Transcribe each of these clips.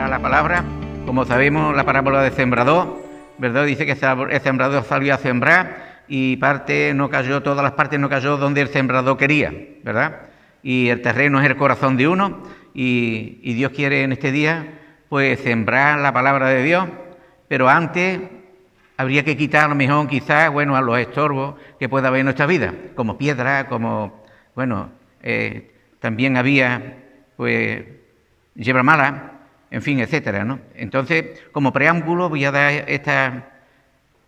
la palabra. Como sabemos, la parábola del sembrador, ¿verdad? Dice que el sembrador salió a sembrar y todas las partes no cayó donde el sembrador quería, ¿verdad? Y el terreno es el corazón de uno y Dios quiere en este día pues sembrar la palabra de Dios, pero antes habría que quitar a lo mejor quizás, a los estorbos que pueda haber en nuestra vida, como piedra, también había pues hierba mala, en fin, etcétera, ¿no? Entonces, como preámbulo voy a dar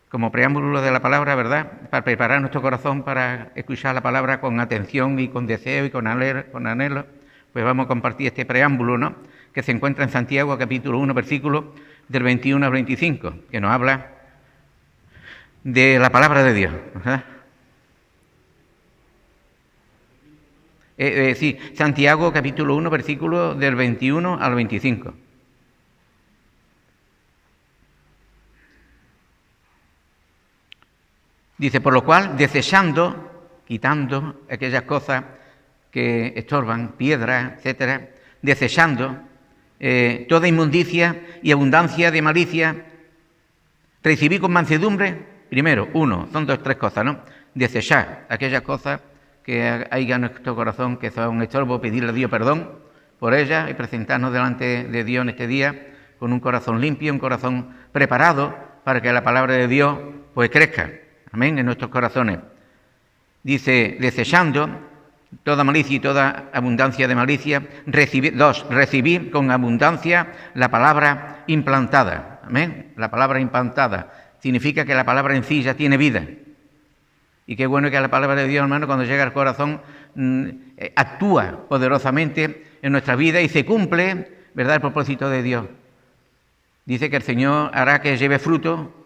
como preámbulo de la palabra, ¿verdad?, para preparar nuestro corazón para escuchar la palabra con atención y con deseo y con anhelo, pues vamos a compartir este preámbulo, ¿no?, que se encuentra en Santiago, capítulo 1, versículo del 21 al 25, que nos habla de la palabra de Dios, ¿verdad? Sí, Santiago, capítulo 1, versículo del 21 al 25. Dice, por lo cual, quitando aquellas cosas que estorban, piedras, etcétera, desechando toda inmundicia y abundancia de malicia, recibí con mansedumbre, primero, son tres cosas, ¿no? Desechar aquellas cosas que hay en nuestro corazón que son un estorbo, pedirle a Dios perdón por ellas y presentarnos delante de Dios en este día con un corazón limpio, un corazón preparado para que la palabra de Dios pues crezca. Amén, en nuestros corazones. Dice, desechando toda malicia y toda abundancia de malicia, recibir con abundancia la palabra implantada. Amén, la palabra implantada significa que la palabra en sí ya tiene vida. Y qué bueno que la palabra de Dios, hermano, cuando llega al corazón, actúa poderosamente en nuestra vida y se cumple, ¿verdad?, el propósito de Dios. Dice que el Señor hará que lleve fruto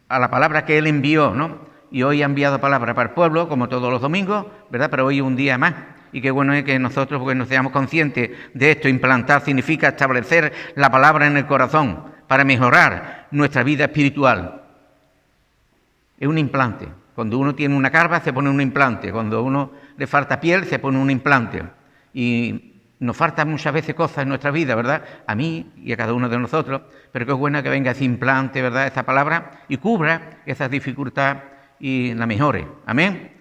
a la palabra que Él envió, ¿no? Y hoy ha enviado palabra para el pueblo, como todos los domingos, ¿verdad? Pero hoy un día más. Y qué bueno es que nosotros pues, nos seamos conscientes de esto. Implantar significa establecer la palabra en el corazón para mejorar nuestra vida espiritual. Es un implante. Cuando uno tiene una calva se pone un implante. Cuando a uno le falta piel se pone un implante. Y nos faltan muchas veces cosas en nuestra vida, ¿verdad? A mí y a cada uno de nosotros, pero qué bueno que venga ese implante, ¿verdad?, esa palabra, y cubra esa dificultad y la mejore, amén,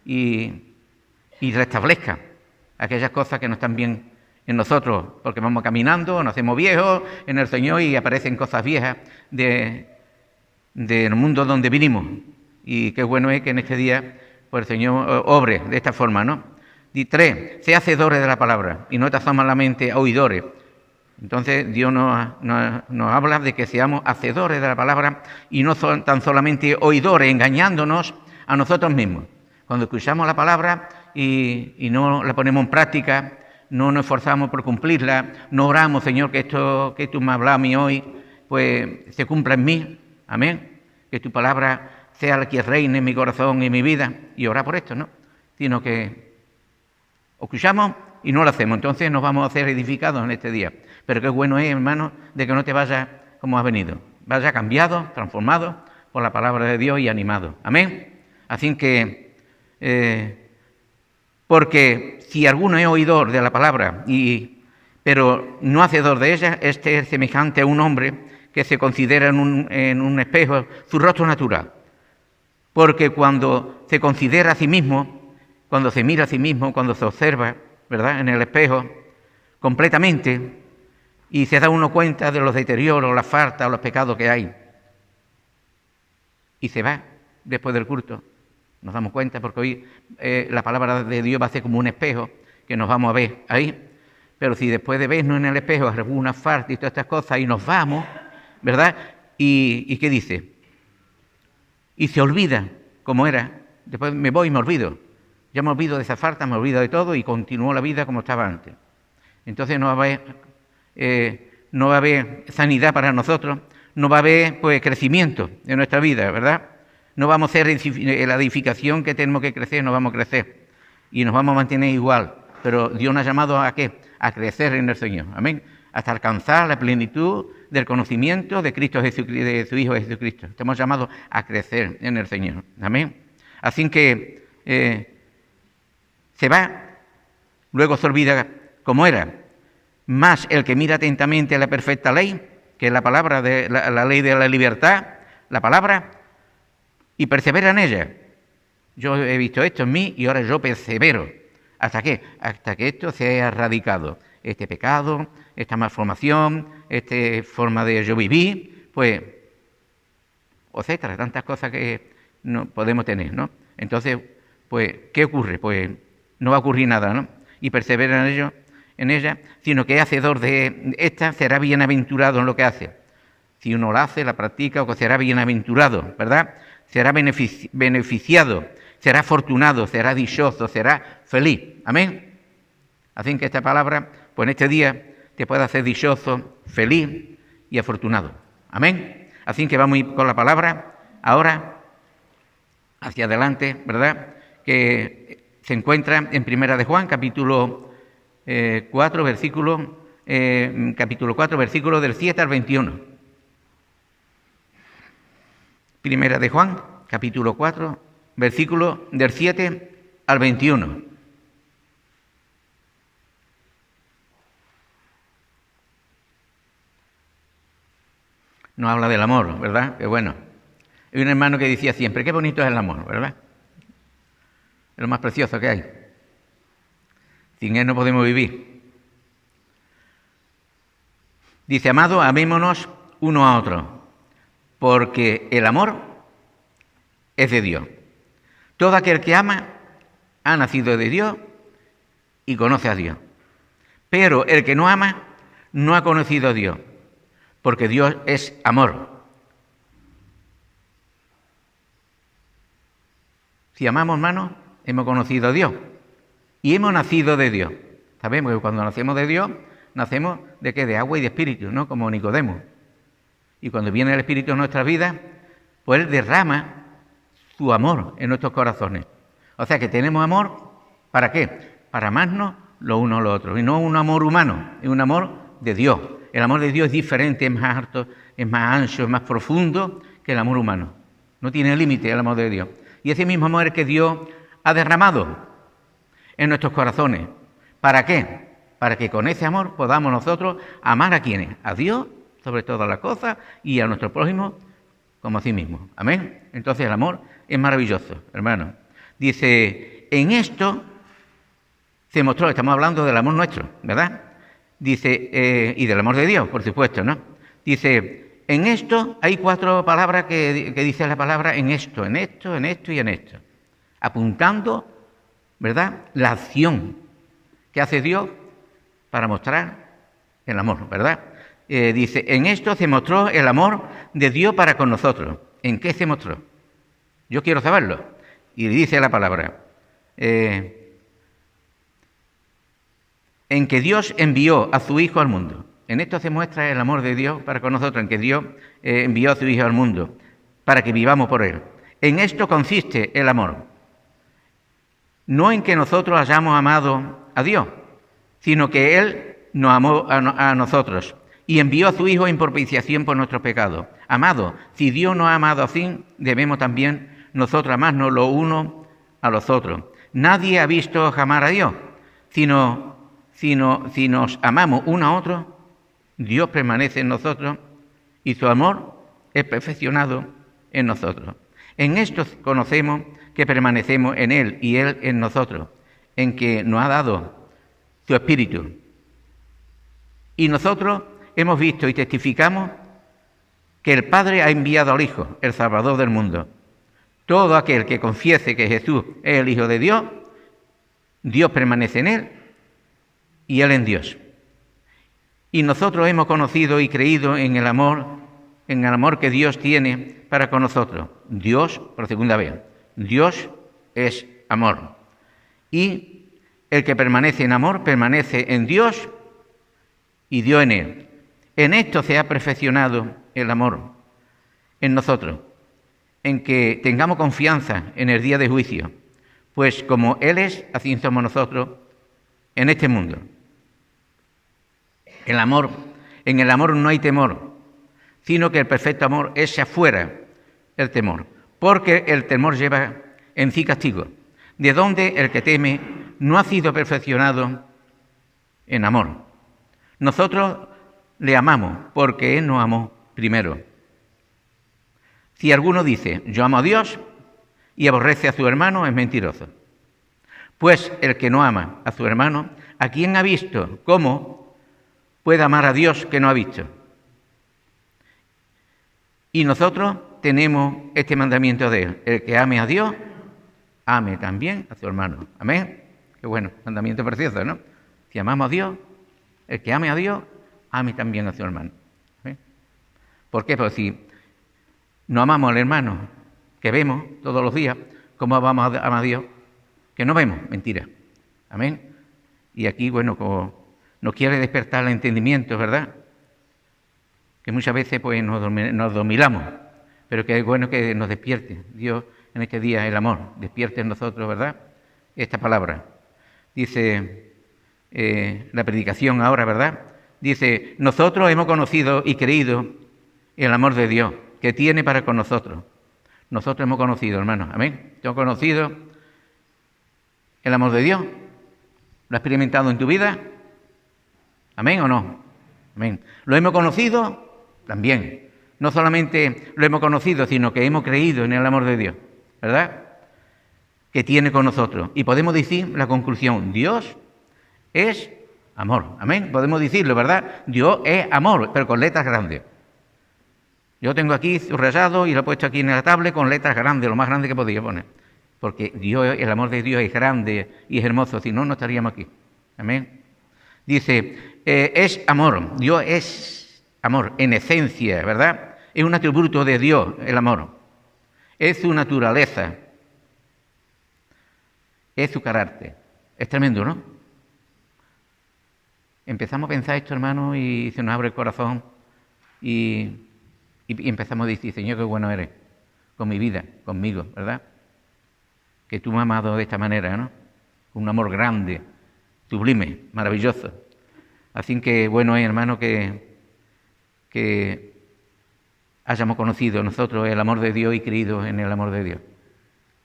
y restablezca aquellas cosas que no están bien en nosotros, porque vamos caminando, nos hacemos viejos en el Señor y aparecen cosas viejas del mundo donde vinimos, y qué bueno es que en este día pues el Señor obre de esta forma, ¿no? Y 3, sea hacedores de la palabra y no tan solamente oidores. Entonces Dios nos habla de que seamos hacedores de la palabra y no tan solamente oidores, engañándonos a nosotros mismos. Cuando escuchamos la palabra y no la ponemos en práctica, no nos esforzamos por cumplirla, no oramos, Señor, que esto que tú me has hablado a mí hoy, pues se cumpla en mí, amén, que tu palabra sea la que reine en mi corazón y en mi vida, y orar por esto, ¿no? Sino que escuchamos y no lo hacemos, entonces nos vamos a hacer edificados en este día. Pero qué bueno es, hermano, de que no te vayas como has venido. Vaya cambiado, transformado por la palabra de Dios y animado. Amén. Así que, porque si alguno es oidor de la palabra, pero no hacedor de ella, este es semejante a un hombre que se considera en un espejo su rostro natural. Porque cuando se considera a sí mismo, cuando se mira a sí mismo, cuando se observa, ¿verdad?, en el espejo, completamente, y se da uno cuenta de los deterioros, las faltas, los pecados que hay. Y se va después del culto. Nos damos cuenta porque hoy la palabra de Dios va a ser como un espejo que nos vamos a ver ahí. Pero si después de vernos en el espejo algunas faltas y todas estas cosas y nos vamos, ¿verdad? ¿Y qué dice? Y se olvida como era. Después me voy y me olvido. Ya me olvido de esa falta, me olvido de todo y continúo la vida como estaba antes. Entonces no va a haber sanidad para nosotros, no va a haber pues crecimiento en nuestra vida, ¿verdad? No vamos a hacer la edificación que tenemos que crecer, no vamos a crecer y nos vamos a mantener igual. Pero Dios nos ha llamado ¿a qué? A crecer en el Señor, amén, hasta alcanzar la plenitud del conocimiento de Cristo Jesucristo, de su Hijo Jesucristo. Estamos llamados a crecer en el Señor, amén. Así que se va, luego se olvida cómo era. más el que mira atentamente la perfecta ley, que es la palabra de la ley de la libertad, la palabra, y persevera en ella. Yo he visto esto en mí y ahora yo persevero. ¿Hasta qué? Hasta que esto se haya erradicado. Este pecado, esta malformación, esta forma de yo vivir, pues, etcétera, tantas cosas que no podemos tener, ¿no? Entonces, pues, ¿qué ocurre? Pues no va a ocurrir nada, ¿no? Y persevera en ella, sino que hacedor de esta será bienaventurado en lo que hace. Si uno la hace, la practica, o será bienaventurado, ¿verdad? Será beneficiado, será afortunado, será dichoso, será feliz. Amén. Así que esta palabra, pues en este día te puede hacer dichoso, feliz y afortunado. Amén. Así que vamos a ir con la palabra ahora hacia adelante, ¿verdad? Que se encuentra en Primera de Juan, capítulo 4, versículo del 7 al 21. Primera de Juan, capítulo 4, versículo del 7 al 21. Nos habla del amor, ¿verdad? Que bueno. Hay un hermano que decía siempre, qué bonito es el amor, ¿verdad? Es lo más precioso que hay. Sin él no podemos vivir. Dice, amado, amémonos uno a otro, porque el amor es de Dios. Todo aquel que ama ha nacido de Dios y conoce a Dios. Pero el que no ama no ha conocido a Dios, porque Dios es amor. Si amamos, hermanos, hemos conocido a Dios y hemos nacido de Dios. Sabemos que cuando nacemos de Dios, nacemos de ¿qué? De agua y de espíritu, ¿no? Como Nicodemo. Y cuando viene el Espíritu en nuestra vida, pues Él derrama su amor en nuestros corazones. O sea que tenemos amor, ¿para qué? Para amarnos los unos a los otros. Y no un amor humano, es un amor de Dios. El amor de Dios es diferente, es más alto, es más ancho, es más profundo que el amor humano. No tiene límite el amor de Dios. Y ese mismo amor que Dios ha derramado en nuestros corazones. ¿Para qué? Para que con ese amor podamos nosotros amar a quienes, a Dios sobre todas las cosas y a nuestro prójimo como a sí mismo. Amén. Entonces el amor es maravilloso, hermano. Dice, en esto se mostró, estamos hablando del amor nuestro, ¿verdad? Dice, y del amor de Dios, por supuesto, ¿no? Dice, en esto hay 4 palabras que dice la palabra en esto, en esto, en esto y en esto. Apuntando, ¿verdad? La acción que hace Dios para mostrar el amor, ¿verdad? Dice, en esto se mostró el amor de Dios para con nosotros. ¿En qué se mostró? Yo quiero saberlo. Y dice la palabra, en que Dios envió a su Hijo al mundo. En esto se muestra el amor de Dios para con nosotros, en que Dios envió a su Hijo al mundo, para que vivamos por Él. En esto consiste el amor. No en que nosotros hayamos amado a Dios, sino que Él nos amó a nosotros y envió a su Hijo en propiciación por nuestros pecados. Amado, si Dios nos ha amado así, debemos también nosotros amarnos los unos a los otros. Nadie ha visto jamás a Dios, si nos amamos uno a otro, Dios permanece en nosotros y su amor es perfeccionado en nosotros. En esto conocemos que permanecemos en Él y Él en nosotros, en que nos ha dado su Espíritu. Y nosotros hemos visto y testificamos que el Padre ha enviado al Hijo, el Salvador del mundo. Todo aquel que confiese que Jesús es el Hijo de Dios, Dios permanece en Él y Él en Dios. Y nosotros hemos conocido y creído en el amor que Dios tiene para con nosotros. Dios, por segunda vez, Dios es amor. Y el que permanece en amor permanece en Dios y Dios en Él. En esto se ha perfeccionado el amor en nosotros, en que tengamos confianza en el día de juicio, pues como Él es, así somos nosotros en este mundo. En el amor no hay temor, sino que el perfecto amor echa fuera el temor, porque el temor lleva en sí castigo, de donde el que teme no ha sido perfeccionado en amor. Nosotros le amamos porque Él nos amó primero. Si alguno dice, yo amo a Dios y aborrece a su hermano, es mentiroso. Pues el que no ama a su hermano, ¿a quién ha visto? ¿Cómo puede amar a Dios que no ha visto? Y nosotros tenemos este mandamiento de Él. El que ame a Dios, ame también a su hermano. Amén. Qué bueno, mandamiento precioso, ¿no? Si amamos a Dios, el que ame a Dios, ame también a su hermano. ¿Amén? ¿Por qué? Porque si no amamos al hermano que vemos todos los días, ¿cómo vamos a amar a Dios que no vemos? Mentira. Amén. Y aquí, bueno, como nos quiere despertar el entendimiento, ¿verdad? Que muchas veces pues nos dormilamos, pero que es bueno que nos despierte Dios en este día el amor, despierte en nosotros, ¿verdad? Esta palabra. Dice la predicación ahora, ¿verdad? Dice, nosotros hemos conocido y creído el amor de Dios que tiene para con nosotros. Nosotros hemos conocido, hermanos, amén. ¿Tú has conocido el amor de Dios? ¿Lo has experimentado en tu vida? ¿Amén o no? Amén. ¿Lo hemos conocido? También. No solamente lo hemos conocido, sino que hemos creído en el amor de Dios, ¿verdad? Que tiene con nosotros. Y podemos decir la conclusión, Dios es amor. Amén. Podemos decirlo, ¿verdad? Dios es amor, pero con letras grandes. Yo tengo aquí subrayado y lo he puesto aquí en la tablet con letras grandes, lo más grande que podía poner. Porque Dios, el amor de Dios es grande y es hermoso, si no, no estaríamos aquí. Amén. Dice, es amor, Dios es amor en esencia, ¿verdad? Es un atributo de Dios, el amor. Es su naturaleza. Es su carácter. Es tremendo, ¿no? Empezamos a pensar esto, hermano, y se nos abre el corazón y empezamos a decir, Señor, qué bueno eres con mi vida, conmigo, ¿verdad? Que tú me has amado de esta manera, ¿no? Un amor grande, sublime, maravilloso. Así que bueno es, hermano, que hayamos conocido nosotros el amor de Dios y creído en el amor de Dios.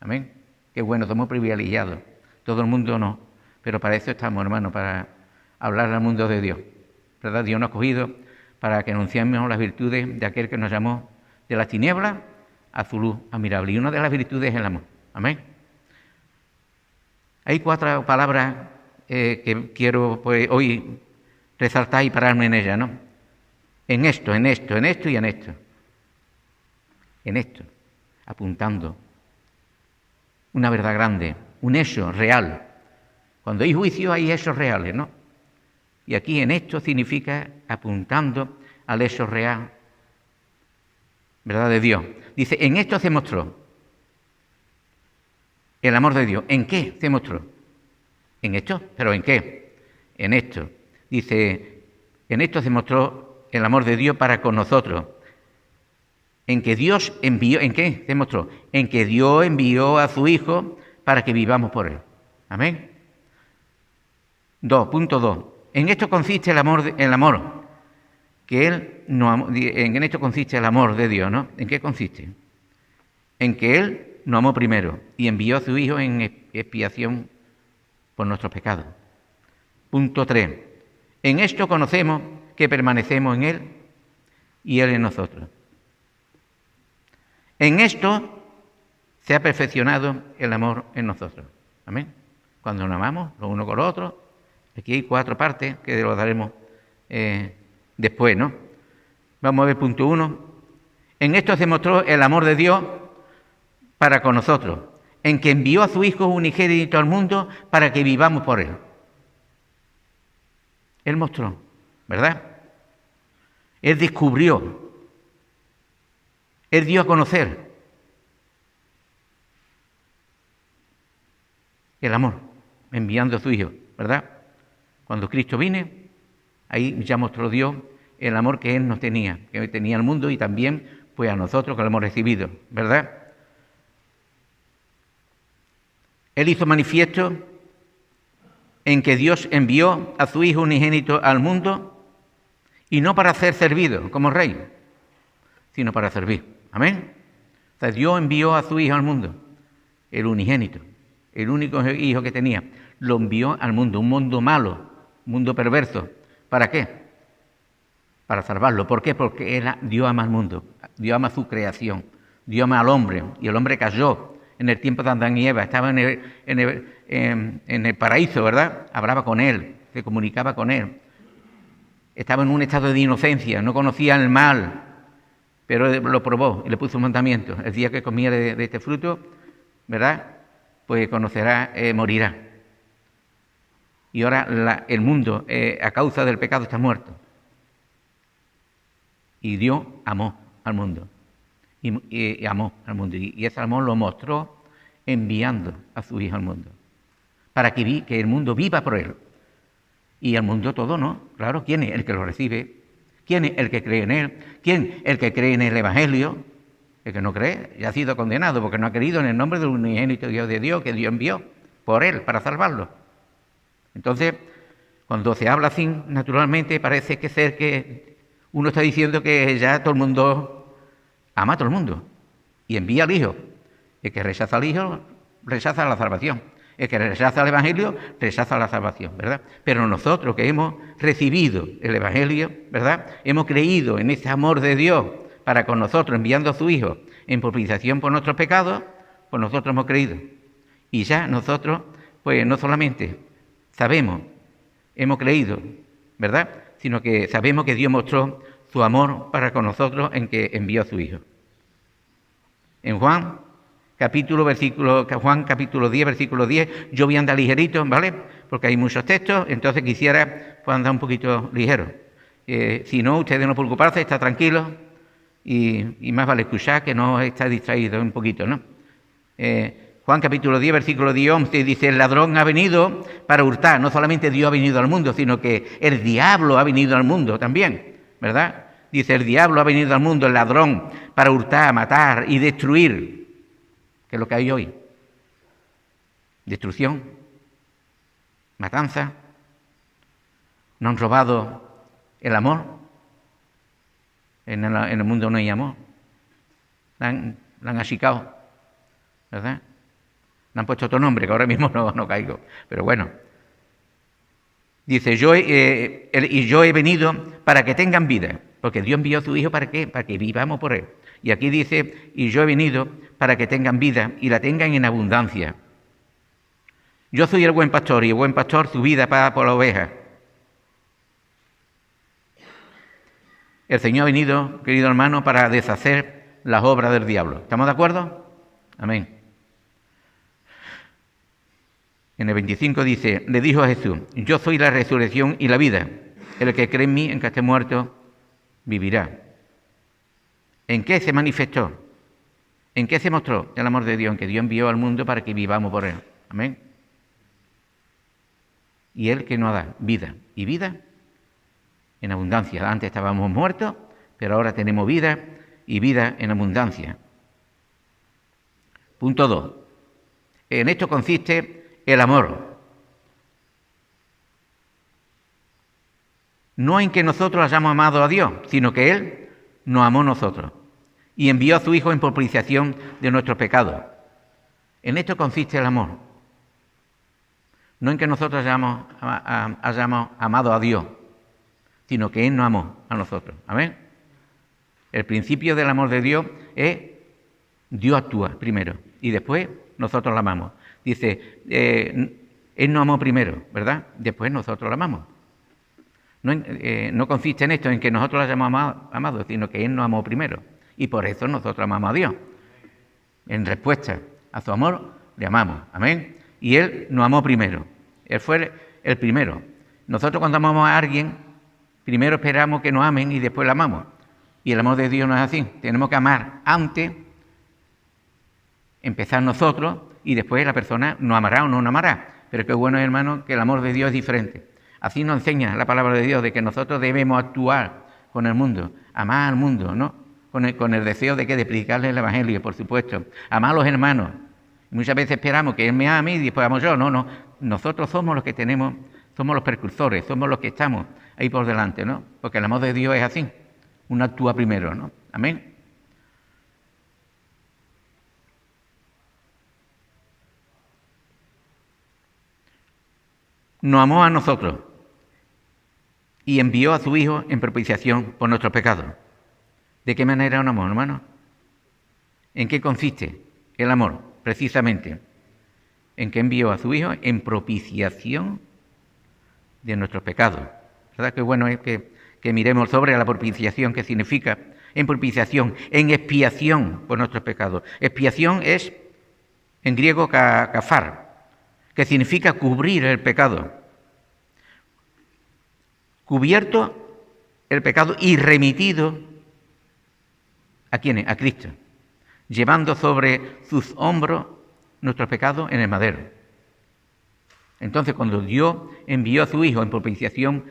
Amén. Qué bueno, somos privilegiados. Todo el mundo no, pero para eso estamos, hermano, para hablar al mundo de Dios. ¿Verdad? Dios nos ha escogido para que anunciemos las virtudes de aquel que nos llamó de las tinieblas a su luz admirable. Y una de las virtudes es el amor. Amén. Hay 4 palabras que quiero pues, hoy resaltar y pararme en ellas, ¿no? En esto y en esto. En esto, apuntando. Una verdad grande, un hecho real. Cuando hay juicio hay hechos reales, ¿no? Y aquí en esto significa apuntando al hecho real, ¿verdad? De Dios. Dice, en esto se mostró el amor de Dios. ¿En qué se mostró? En esto, ¿pero en qué? En esto. Dice, en esto se mostró el amor de Dios para con nosotros. En que Dios envió, ¿en qué se mostró? En que Dios envió a su Hijo para que vivamos por Él. Amén. 2.2. En esto consiste el amor que Él nos amó, en esto consiste el amor de Dios, ¿no? ¿En qué consiste? En que Él nos amó primero y envió a su Hijo en expiación por nuestros pecados. Punto 3. En esto conocemos que permanecemos en Él y Él en nosotros. En esto se ha perfeccionado el amor en nosotros. Amén. Cuando nos amamos los unos con los otros, aquí hay 4 partes que lo daremos después, ¿no? Vamos a ver punto 1. En esto se mostró el amor de Dios para con nosotros, en que envió a su Hijo unigénito al mundo para que vivamos por Él. Él mostró, ¿verdad? Él descubrió. Él dio a conocer el amor, enviando a su Hijo, ¿verdad? Cuando Cristo vino, ahí ya mostró Dios el amor que Él nos tenía, que tenía al mundo y también pues a nosotros que lo hemos recibido, ¿verdad? Él hizo manifiesto en que Dios envió a su Hijo unigénito al mundo y no para ser servido como rey, sino para servir. Amén. O sea, Dios envió a su Hijo al mundo, el unigénito, el único Hijo que tenía, lo envió al mundo, un mundo malo, un mundo perverso, ¿Para qué? Para salvarlo. ¿Por qué? Porque Dios ama al mundo, Dios ama su creación, Dios ama al hombre, y el hombre cayó en el tiempo de Adán y Eva, estaba en el paraíso, ¿verdad? Hablaba con él, se comunicaba con él, estaba en un estado de inocencia, no conocía el mal, pero lo probó y le puso un mandamiento: el día que comiera de este fruto, ¿verdad?, pues conocerá, morirá. Y ahora el mundo, a causa del pecado, está muerto. Y Dios amó al mundo. Y amó al mundo. Y ese amor lo mostró enviando a su Hijo al mundo. Para que el mundo viva por él. Y el mundo todo no. Claro, ¿quién es el que lo recibe? ¿Quién es el que cree en él? ¿Quién es el que cree en el Evangelio? El que no cree ya ha sido condenado porque no ha creído en el nombre del unigénito Dios de Dios que Dios envió por él para salvarlo. Entonces, cuando se habla así, naturalmente parece que uno está diciendo que ya todo el mundo ama a todo el mundo y envía al Hijo. El que rechaza al Hijo rechaza la salvación. El que rechaza el Evangelio rechaza la salvación, ¿verdad? Pero nosotros que hemos recibido el Evangelio, ¿verdad?, hemos creído en ese amor de Dios para con nosotros, enviando a su Hijo en propiciación por nuestros pecados, pues nosotros hemos creído. Y ya nosotros, pues no solamente sabemos, hemos creído, ¿verdad?, sino que sabemos que Dios mostró su amor para con nosotros en que envió a su Hijo. En Juan capítulo 10, versículo 10, yo voy a andar ligerito, ¿vale?, porque hay muchos textos, entonces quisiera pues andar un poquito ligero. Si no, ustedes no preocuparse, está tranquilo y más vale escuchar que no está distraído un poquito, ¿no? Juan capítulo 10, versículo 10, 11, dice: el ladrón ha venido para hurtar. No solamente Dios ha venido al mundo, sino que el diablo ha venido al mundo también, ¿verdad? Dice: el diablo ha venido al mundo, el ladrón, para hurtar, matar y destruir. ¿Qué es lo que hay hoy? Destrucción, matanza. ¿No han robado el amor? En el mundo no hay amor. La han achicado, ¿verdad? Le han puesto otro nombre, que ahora mismo no caigo. Pero bueno. Dice: yo he venido para que tengan vida. Porque Dios envió a su Hijo, ¿para qué? Para que vivamos por él. Y aquí dice: y yo he venido para que tengan vida y la tengan en abundancia. Yo soy el buen pastor, y el buen pastor su vida paga por la oveja. El Señor ha venido, querido hermano, para deshacer las obras del diablo. ¿Estamos de acuerdo? Amén. En el 25 dice: le dijo a Jesús: yo soy la resurrección y la vida. El que cree en mí, en que esté muerto, vivirá. ¿En qué se manifestó? ¿En qué se mostró el amor de Dios? En que Dios envió al mundo para que vivamos por él. Amén. Y él que nos da vida. Y vida en abundancia. Antes estábamos muertos, pero ahora tenemos vida y vida en abundancia. Punto 2. En esto consiste el amor. No en que nosotros hayamos amado a Dios, sino que Él nos amó a nosotros y envió a su Hijo en propiciación de nuestros pecados. En esto consiste el amor. No en que nosotros hayamos amado a Dios, sino que Él nos amó a nosotros. ¿Amén? El principio del amor de Dios es: Dios actúa primero y después nosotros la amamos. Dice, Él nos amó primero, ¿verdad? Después nosotros la amamos. No consiste en esto, en que nosotros la hayamos amado, sino que Él nos amó primero. Y por eso nosotros amamos a Dios. En respuesta a su amor, le amamos. Amén. Y Él nos amó primero. Él fue el primero. Nosotros cuando amamos a alguien, primero esperamos que nos amen y después la amamos. Y el amor de Dios no es así. Tenemos que amar antes, empezar nosotros, y después la persona nos amará o no nos amará. Pero qué bueno, hermano, que el amor de Dios es diferente. Así nos enseña la palabra de Dios, de que nosotros debemos actuar con el mundo, amar al mundo, ¿no? Con el deseo de predicarle el Evangelio, por supuesto. Amar a los hermanos. Muchas veces esperamos que Él me ame y después amo yo. No. Nosotros somos los que tenemos, somos los precursores, somos los que estamos ahí por delante, ¿no? Porque el amor de Dios es así. Uno actúa primero, ¿no? Amén. Nos amó a nosotros. y envió a su Hijo en propiciación por nuestros pecados. ¿De qué manera un amor, hermano? ¿En qué consiste el amor? Precisamente en que envió a su Hijo en propiciación de nuestros pecados. ¿Verdad? Qué bueno es que miremos sobre la propiciación, qué significa en propiciación, en expiación por nuestros pecados. Expiación es, en griego, kafar, que significa cubrir el pecado. Cubierto el pecado y remitido, ¿a quiénes? A Cristo, llevando sobre sus hombros nuestros pecados en el madero. Entonces, cuando Dios envió a su Hijo en propiciación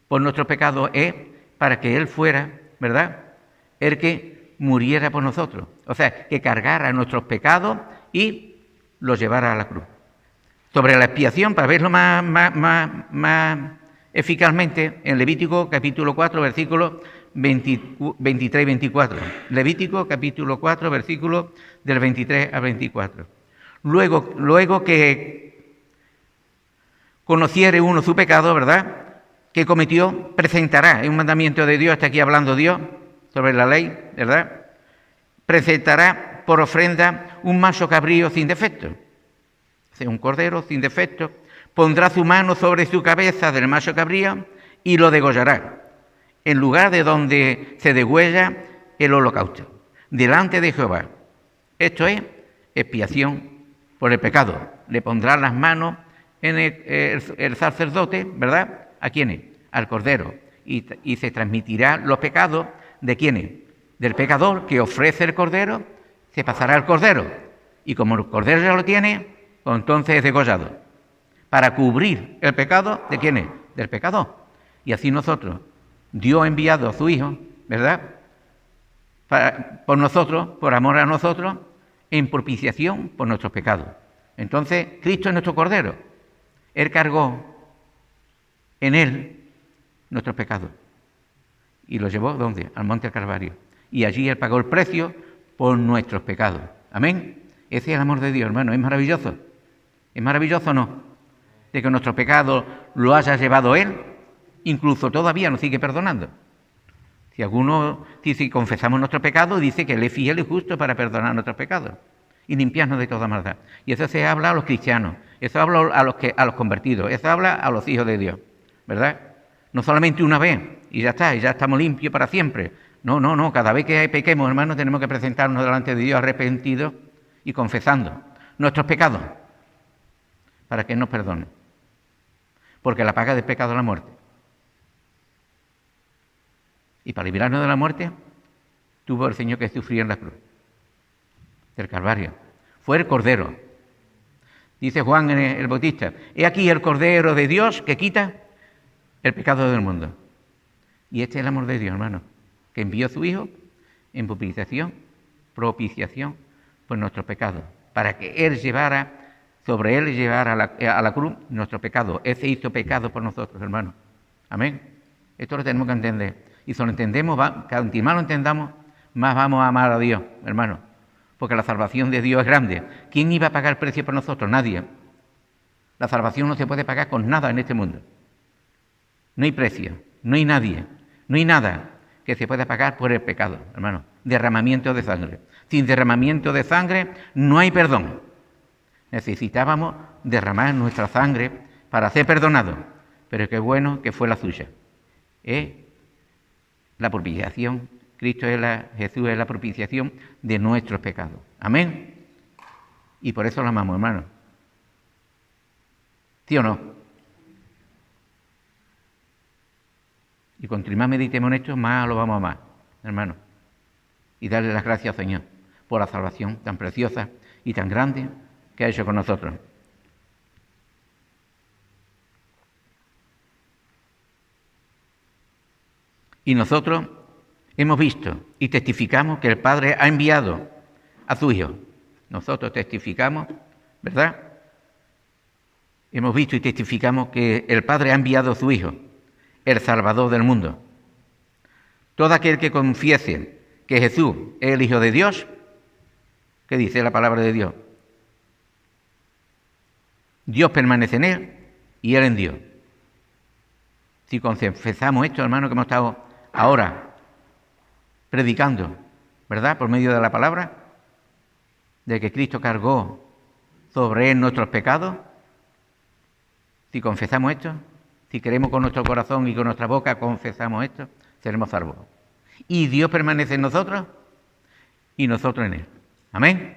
por nuestros pecados, es para que Él fuera, ¿verdad?, el que muriera por nosotros. O sea, que cargara nuestros pecados y los llevara a la cruz. Sobre la expiación, para verlo más eficazmente, en Levítico capítulo 4, versículos 23 y 24. Levítico capítulo 4, versículos del 23 al 24. Luego que conociere uno su pecado, ¿verdad?, que cometió, presentará, es un mandamiento de Dios, está aquí hablando Dios sobre la ley, ¿verdad?, presentará por ofrenda un macho cabrío sin defecto, o sea, un cordero sin defecto, pondrá su mano sobre su cabeza del macho cabrío y lo degollará, en lugar de donde se degüella el holocausto, delante de Jehová. Esto es expiación por el pecado. Le pondrá las manos en el sacerdote, ¿verdad?, ¿a quiénes? Al cordero. Y se transmitirá los pecados de quiénes. Del pecador que ofrece el cordero, se pasará al cordero. Y como el cordero ya lo tiene, pues entonces es degollado. Para cubrir el pecado de quiénes. Del pecador. Y así nosotros, Dios ha enviado a su Hijo, ¿verdad?, por nosotros, por amor a nosotros, en propiciación por nuestros pecados. Entonces, Cristo es nuestro cordero. Él cargó en Él nuestros pecados y los llevó, ¿dónde? Al monte del Calvario. Y allí Él pagó el precio por nuestros pecados. Amén. Ese es el amor de Dios, hermano. Es maravilloso. ¿Es maravilloso o no? De que nuestros pecados lo haya llevado Él, incluso todavía nos sigue perdonando. Si confesamos nuestros pecados, dice que Él es fiel y justo para perdonar nuestros pecados y limpiarnos de toda maldad. Y eso se habla a los cristianos, eso habla a los convertidos, eso habla a los hijos de Dios, ¿verdad? No solamente una vez y ya está, y ya estamos limpios para siempre. No, cada vez que pequemos, hermanos, tenemos que presentarnos delante de Dios arrepentidos y confesando nuestros pecados para que Él nos perdone. Porque la paga del pecado es la muerte. Y para librarnos de la muerte, tuvo el Señor que sufrir en la cruz del Calvario. Fue el Cordero. Dice Juan el Bautista, he aquí el Cordero de Dios que quita el pecado del mundo. Y este es el amor de Dios, hermano, que envió a su Hijo en propiciación por nuestros pecados, para que Él llevara, sobre Él llevara a la cruz nuestro pecado. Él se hizo pecado por nosotros, hermano. Amén. Esto lo tenemos que entender. Y si lo entendemos, cuanto más lo entendamos, más vamos a amar a Dios, hermano. Porque la salvación de Dios es grande. ¿Quién iba a pagar el precio por nosotros? Nadie. La salvación no se puede pagar con nada en este mundo. No hay precio, no hay nadie, no hay nada que se pueda pagar por el pecado, hermano. Derramamiento de sangre. Sin derramamiento de sangre no hay perdón. Necesitábamos derramar nuestra sangre para ser perdonados. Pero qué bueno que fue la suya. La propiciación. Jesús es la propiciación de nuestros pecados. Amén. Y por eso lo amamos, hermano. ¿Sí o no? Y cuanto más meditemos en esto, más lo vamos a amar, hermano. Y darle las gracias al Señor por la salvación tan preciosa y tan grande que ha hecho con nosotros. Y nosotros hemos visto y testificamos que el Padre ha enviado a su Hijo. Nosotros testificamos, ¿verdad? Hemos visto y testificamos que el Padre ha enviado a su Hijo, el Salvador del mundo. Todo aquel que confiese que Jesús es el Hijo de Dios, ¿qué dice la palabra de Dios? Dios permanece en Él y Él en Dios. Si confesamos esto, hermano, que hemos estado ahora predicando, ¿verdad? Por medio de la palabra, de que Cristo cargó sobre él nuestros pecados. Si confesamos esto, si queremos con nuestro corazón y con nuestra boca confesamos esto, seremos salvos. Y Dios permanece en nosotros y nosotros en él. Amén.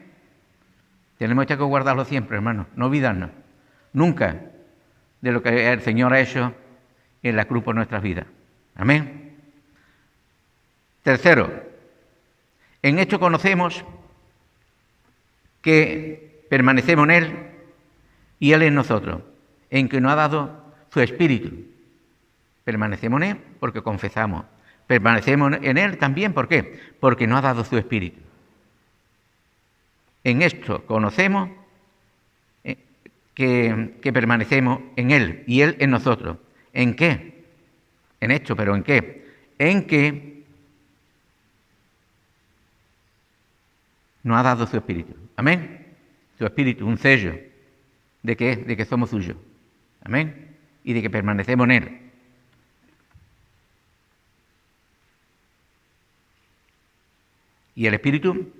Tenemos que guardarlo siempre, hermano, no olvidarnos nunca de lo que el Señor ha hecho en la cruz por nuestras vidas. Amén. Tercero, en esto conocemos que permanecemos en él y él en nosotros, en que nos ha dado su Espíritu. Permanecemos en él porque confesamos. Permanecemos en él también, ¿por qué? Porque nos ha dado su Espíritu. En esto conocemos que permanecemos en él y él en nosotros. ¿En qué? En esto, pero ¿en qué? En que nos ha dado su Espíritu. Amén. Su Espíritu, un sello. ¿De qué? De que somos suyos. Amén. Y de que permanecemos en él. Y el Espíritu,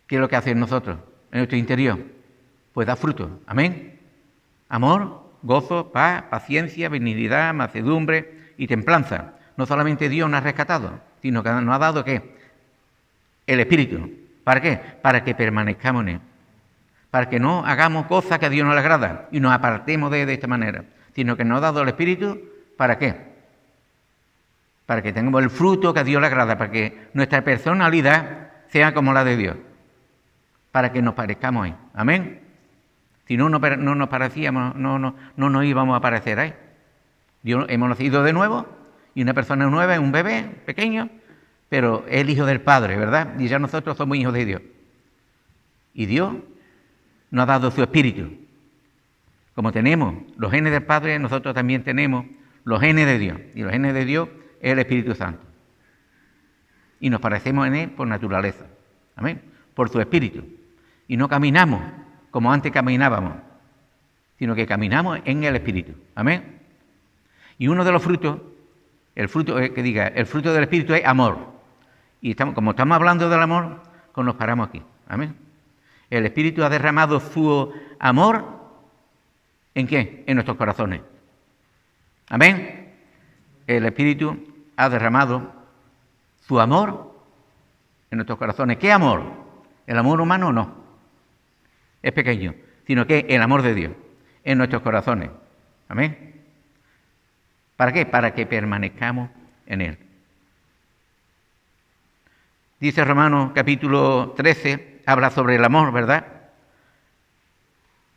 ¿qué es lo que hace en nosotros, en nuestro interior? Pues da fruto. Amén. Amor, gozo, paz, paciencia, benignidad, mansedumbre y templanza. No solamente Dios nos ha rescatado, sino que nos ha dado ¿qué? El Espíritu. ¿Para qué? Para que permanezcamos en él. Para que no hagamos cosas que a Dios no le agrada y nos apartemos de esta manera, sino que nos ha dado el Espíritu, ¿para qué? Para que tengamos el fruto que a Dios le agrada, para que nuestra personalidad sea como la de Dios, para que nos parezcamos ahí. Amén. Si no nos parecíamos, no nos íbamos a parecer ahí. Dios, hemos nacido de nuevo y una persona nueva es un bebé pequeño, pero es el hijo del Padre, ¿verdad? Y ya nosotros somos hijos de Dios. Y Dios nos ha dado su Espíritu. Como tenemos los genes del Padre, nosotros también tenemos los genes de Dios. Y los genes de Dios es el Espíritu Santo. Y nos parecemos en él por naturaleza. Amén. Por su Espíritu. Y no caminamos como antes caminábamos, sino que caminamos en el Espíritu. Amén. Y uno de los frutos, el fruto del Espíritu es amor. Y como estamos hablando del amor, pues nos paramos aquí. Amén. El Espíritu ha derramado su amor, ¿en qué? En nuestros corazones. Amén. El Espíritu ha derramado su amor en nuestros corazones. ¿Qué amor? ¿El amor humano no? Es pequeño, sino que el amor de Dios en nuestros corazones. Amén. ¿Para qué? Para que permanezcamos en él. Dice Romanos capítulo 13, habla sobre el amor, ¿verdad?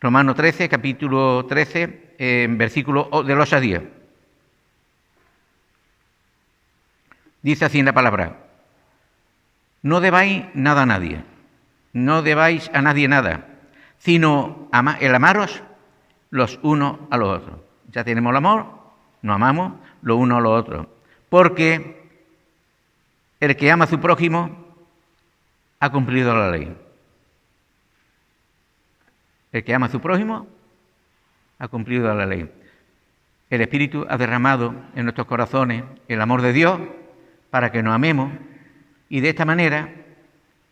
Romanos 13, capítulo 13, versículo del 8 a 10. Dice así en la palabra: no debáis nada a nadie, no debáis a nadie nada, sino el amaros los unos a los otros. Ya tenemos el amor, nos amamos los unos a los otros. Porque el que ama a su prójimo ha cumplido la ley. El que ama a su prójimo ha cumplido la ley. El Espíritu ha derramado en nuestros corazones el amor de Dios para que nos amemos y de esta manera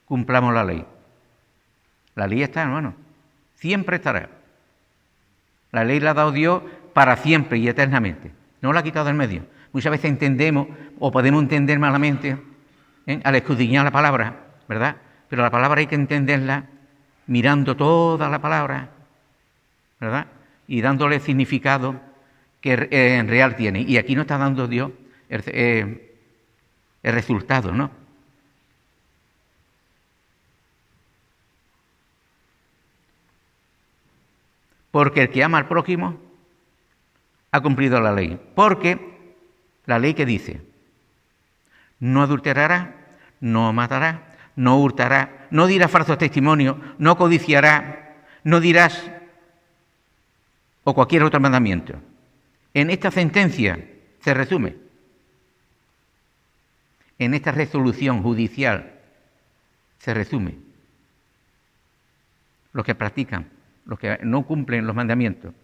cumplamos la ley. La ley está, hermano, siempre estará. La ley la ha dado Dios para siempre y eternamente. No la ha quitado del medio. Muchas veces entendemos o podemos entender malamente al escudriñar la palabra, ¿verdad? Pero la palabra hay que entenderla mirando toda la palabra, ¿verdad? Y dándole significado que en real tiene. Y aquí nos está dando Dios el resultado, ¿no? Porque el que ama al prójimo ha cumplido la ley. Porque la ley que dice: no adulterará, no matará, no hurtará, no dirás falsos testimonios, no codiciará, no dirás, o cualquier otro mandamiento. En esta sentencia se resume. En esta resolución judicial se resume. Los que practican, los que no cumplen los mandamientos.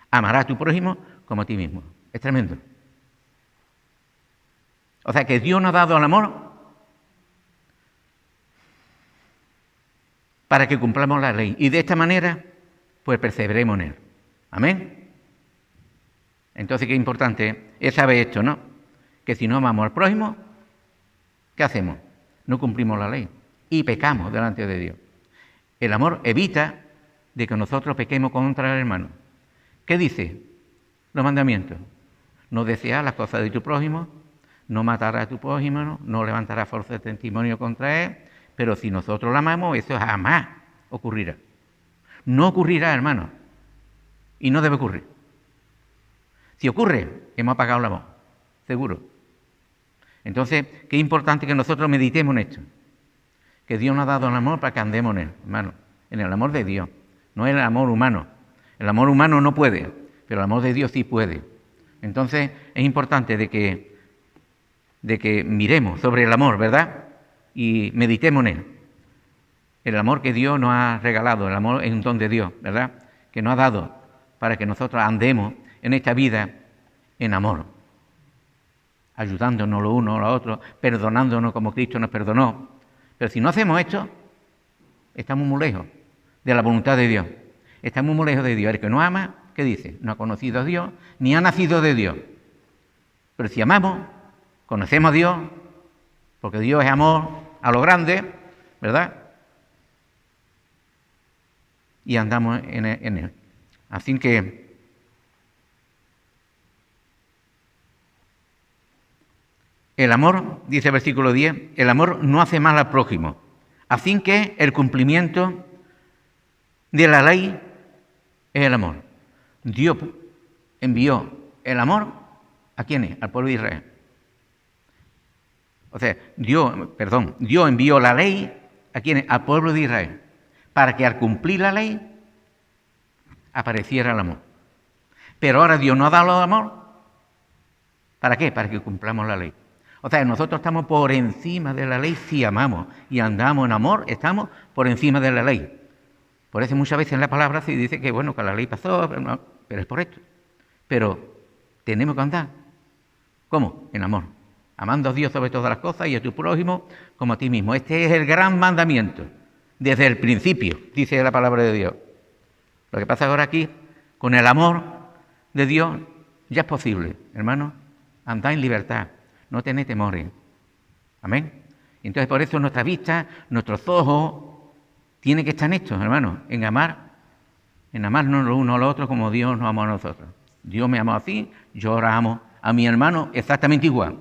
Amarás a tu prójimo como a ti mismo. Es tremendo. O sea que Dios nos ha dado el amor para que cumplamos la ley. Y de esta manera, pues perseveremos en él. Amén. Entonces, qué importante es saber esto, ¿no? Que si no amamos al prójimo, ¿qué hacemos? No cumplimos la ley y pecamos delante de Dios. El amor evita de que nosotros pequemos contra el hermano. ¿Qué dice los mandamientos? No desear las cosas de tu prójimo, no matarás a tu prójimo, no levantarás falso testimonio contra él, pero si nosotros lo amamos, eso jamás ocurrirá. No ocurrirá, hermano, y no debe ocurrir. Si ocurre, hemos apagado el amor, seguro. Entonces, qué importante que nosotros meditemos en esto. Que Dios nos ha dado el amor para que andemos en él, hermano. En el amor de Dios, no en el amor humano. El amor humano no puede, pero el amor de Dios sí puede. Entonces, es importante de que miremos sobre el amor, ¿verdad? Y meditemos en él. El amor que Dios nos ha regalado, el amor es un don de Dios, ¿verdad? Que nos ha dado para que nosotros andemos en esta vida en amor, ayudándonos los unos a los otros, perdonándonos como Cristo nos perdonó. Pero si no hacemos esto, estamos muy lejos de la voluntad de Dios. Estamos muy lejos de Dios. El que no ama, ¿qué dice? No ha conocido a Dios, ni ha nacido de Dios. Pero si amamos, conocemos a Dios, porque Dios es amor a lo grande, ¿verdad? Y andamos en él. Así que el amor, dice el versículo 10, el amor no hace mal al prójimo. Así que el cumplimiento de la ley es el amor. Dios envió el amor ¿a quiénes? Al pueblo de Israel. O sea, Dios envió la ley ¿a quiénes? Al pueblo de Israel, para que al cumplir la ley apareciera el amor. Pero ahora Dios nos ha dado el amor. ¿Para qué? Para que cumplamos la ley. O sea, nosotros estamos por encima de la ley si amamos y andamos en amor, estamos por encima de la ley. Por eso muchas veces en la palabra se dice que, bueno, que la ley pasó, pero es por esto. Pero tenemos que andar. ¿Cómo? En amor. Amando a Dios sobre todas las cosas y a tu prójimo como a ti mismo. Este es el gran mandamiento. Desde el principio, dice la palabra de Dios. Lo que pasa ahora aquí, con el amor de Dios, ya es posible, hermano, andar en libertad. No tenéis temores. Amén. Entonces, por eso nuestra vista, nuestros ojos, tienen que estar en esto, hermano, en amarnos los unos a los otros como Dios nos amó a nosotros. Dios me amó así, yo ahora amo a mi hermano exactamente igual.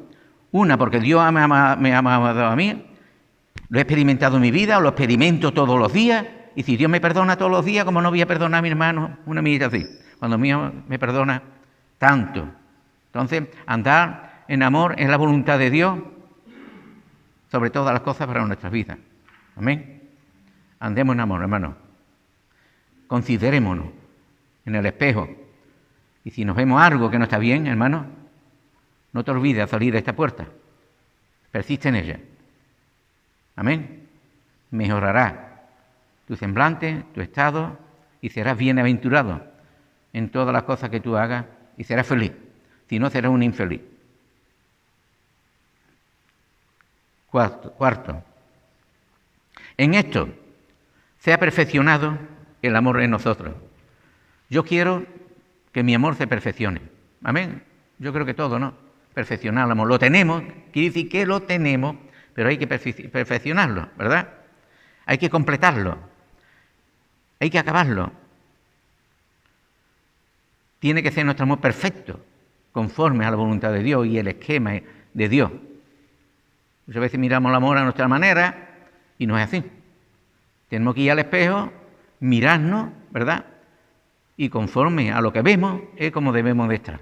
Una, porque Dios me ha amado a mí, lo he experimentado en mi vida, lo experimento todos los días, y si Dios me perdona todos los días, ¿cómo no voy a perdonar a mi hermano una amiguita así? Cuando mío me perdona tanto. Entonces, andar en amor es la voluntad de Dios sobre todas las cosas para nuestras vidas. Amén. Andemos en amor, hermano. Considerémonos en el espejo. Y si nos vemos algo que no está bien, hermano, no te olvides de salir de esta puerta. Persiste en ella. Amén. Mejorará tu semblante, tu estado, y serás bienaventurado en todas las cosas que tú hagas y serás feliz. Si no, serás un infeliz. Cuarto, en esto se ha perfeccionado el amor en nosotros. Yo quiero que mi amor se perfeccione. Amén. Yo creo que todo, ¿no? Perfeccionar el amor. Lo tenemos, quiere decir que lo tenemos, pero hay que perfeccionarlo, ¿verdad? Hay que completarlo. Hay que acabarlo. Tiene que ser nuestro amor perfecto, conforme a la voluntad de Dios y el esquema de Dios. Muchas veces miramos el amor a nuestra manera y no es así. Tenemos que ir al espejo, mirarnos, ¿verdad? Y conforme a lo que vemos es como debemos de estar.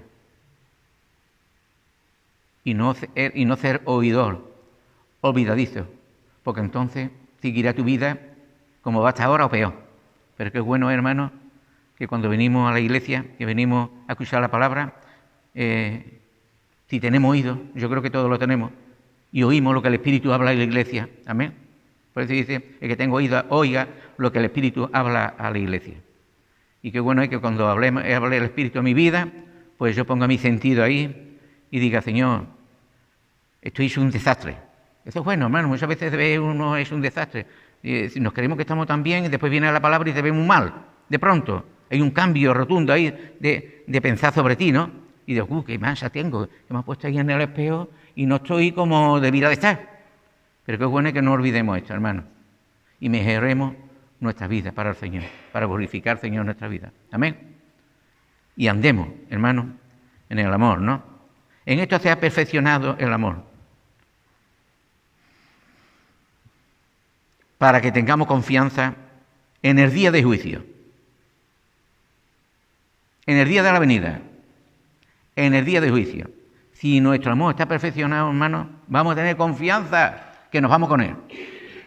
Y no ser oidor, olvidadizo, porque entonces seguirá tu vida como va hasta ahora o peor. Pero qué bueno, hermano, que cuando venimos a la iglesia, que venimos a escuchar la palabra, si tenemos oído, yo creo que todos lo tenemos, y oímos lo que el Espíritu habla en la iglesia. Amén. Por eso dice, el que tenga oído, oiga lo que el Espíritu habla a la iglesia. Y qué bueno es que cuando hable el Espíritu a mi vida, pues yo ponga mi sentido ahí y diga, Señor, esto es un desastre. Eso es bueno, hermano, muchas veces ve uno es un desastre. Si nos creemos que estamos tan bien y después viene la palabra y te ve muy mal. De pronto hay un cambio rotundo ahí de pensar sobre ti, ¿no? Y de, qué mancha tengo, que me he puesto ahí en el espejo y no estoy como debiera de estar. Pero qué bueno es que no olvidemos esto, hermano. Y mejoremos nuestra vida para el Señor, para glorificar al Señor en nuestra vida. Amén. Y andemos, hermano, en el amor, ¿no? En esto se ha perfeccionado el amor. Para que tengamos confianza en el día de juicio, en el día de la venida, en el día de juicio. Si nuestro amor está perfeccionado, hermano, vamos a tener confianza que nos vamos con Él.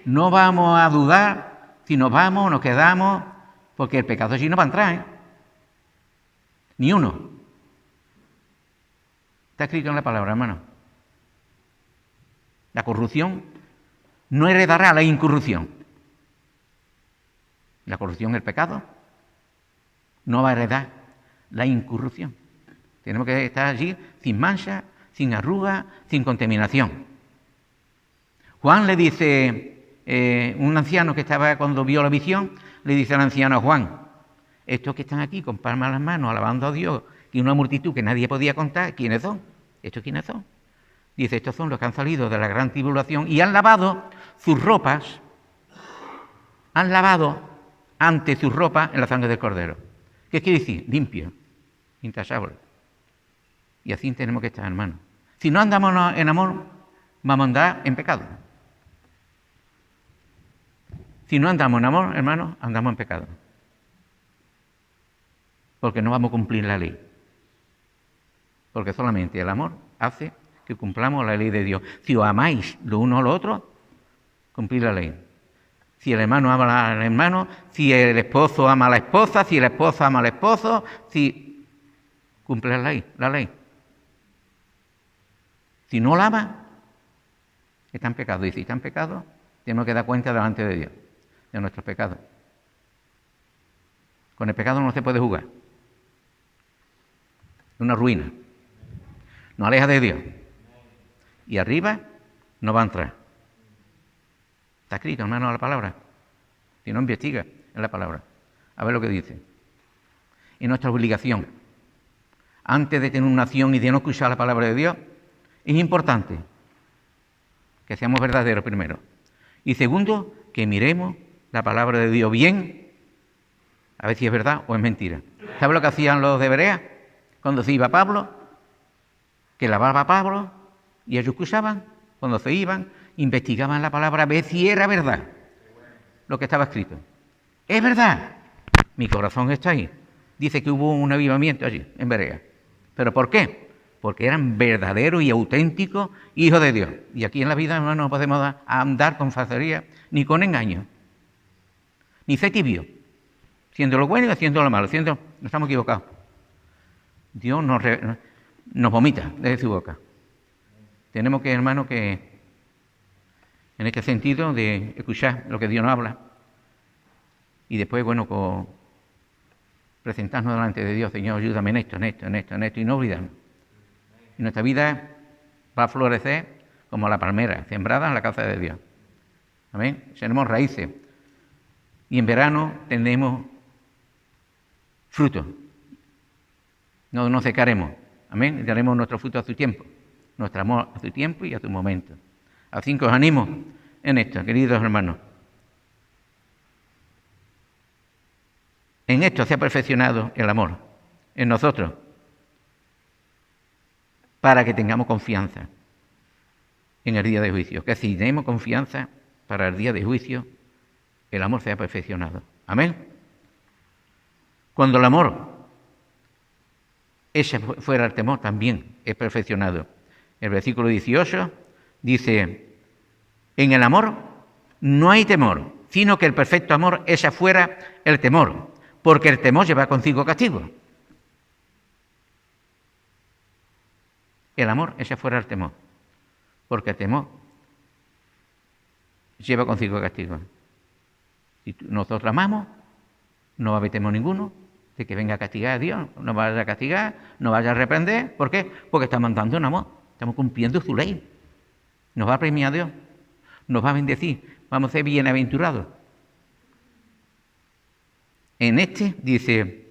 No vamos a dudar si nos vamos o nos quedamos, porque el pecado allí no va a entrar, ¿eh? Ni uno. Está escrito en la palabra, hermano. La corrupción no heredará la incorrupción. La corrupción, el pecado, no va a heredar la incorrupción. Tenemos que estar allí sin mancha, sin arruga, sin contaminación. Juan le dice, un anciano que estaba cuando vio la visión, le dice al anciano Juan, estos que están aquí con palmas en las manos, alabando a Dios, y una multitud que nadie podía contar, ¿quiénes son? ¿Estos quiénes son? Dice, estos son los que han salido de la gran tribulación y han lavado sus ropas, han lavado ante sus ropas en la sangre del Cordero. ¿Qué quiere decir? Limpio, intachable. Y así tenemos que estar, hermanos. Si no andamos en amor, vamos a andar en pecado. Si no andamos en amor, hermanos, andamos en pecado. Porque no vamos a cumplir la ley. Porque solamente el amor hace que cumplamos la ley de Dios. Si os amáis lo uno a lo otro, cumplid la ley. Si el hermano ama al hermano, si el esposo ama a la esposa, si la esposa ama al esposo, si cumple la ley. Si no la ama, está en pecado. Y si está en pecado, tenemos que dar cuenta delante de Dios, de nuestros pecados. Con el pecado no se puede jugar. Es una ruina. Nos aleja de Dios. Y arriba no va a entrar. Está escrito, hermano, la palabra. Si no, investiga en la palabra. A ver lo que dice. Y nuestra obligación, antes de tener una acción y de no escuchar la palabra de Dios, es importante que seamos verdaderos primero. Y segundo, que miremos la palabra de Dios bien, a ver si es verdad o es mentira. ¿Sabe lo que hacían los de Berea? Cuando se iba Pablo, que lavaba Pablo, y ellos escuchaban, cuando se iban, investigaban la palabra, a ver si era verdad lo que estaba escrito. Es verdad, mi corazón está ahí. Dice que hubo un avivamiento allí, en Berea. ¿Pero por qué? Porque eran verdaderos y auténticos hijos de Dios. Y aquí en la vida no podemos andar con falsería ni con engaño, ni ser tibio, siendo lo bueno y haciendo lo malo, no estamos equivocados. Dios nos vomita desde su boca. Tenemos que, hermano, que en este sentido de escuchar lo que Dios nos habla y después, bueno, presentarnos delante de Dios, Señor, ayúdame en esto, y no olvidarnos. Y nuestra vida va a florecer como la palmera, sembrada en la casa de Dios. Amén. Seremos raíces. Y en verano tendremos fruto. No secaremos. Amén. Y daremos nuestro fruto a su tiempo. Nuestro amor a su tiempo y a su momento. Así que os animo en esto, queridos hermanos. En esto se ha perfeccionado el amor en nosotros, para que tengamos confianza en el día de juicio. Que si tenemos confianza para el día de juicio, el amor se ha perfeccionado. Amén. Cuando el amor echa fuera el temor, también es perfeccionado. El versículo 18 dice, en el amor no hay temor, sino que el perfecto amor echa fuera el temor, porque el temor lleva consigo castigo. El amor echa fuera el temor, porque el temor lleva consigo castigo. Si nosotros amamos, no va a haber temor ninguno, de que venga a castigar a Dios, nos vaya a castigar, nos vaya a reprender. ¿Por qué? Porque estamos andando en amor, estamos cumpliendo su ley. Nos va a premiar Dios, nos va a bendecir, vamos a ser bienaventurados. En este dice,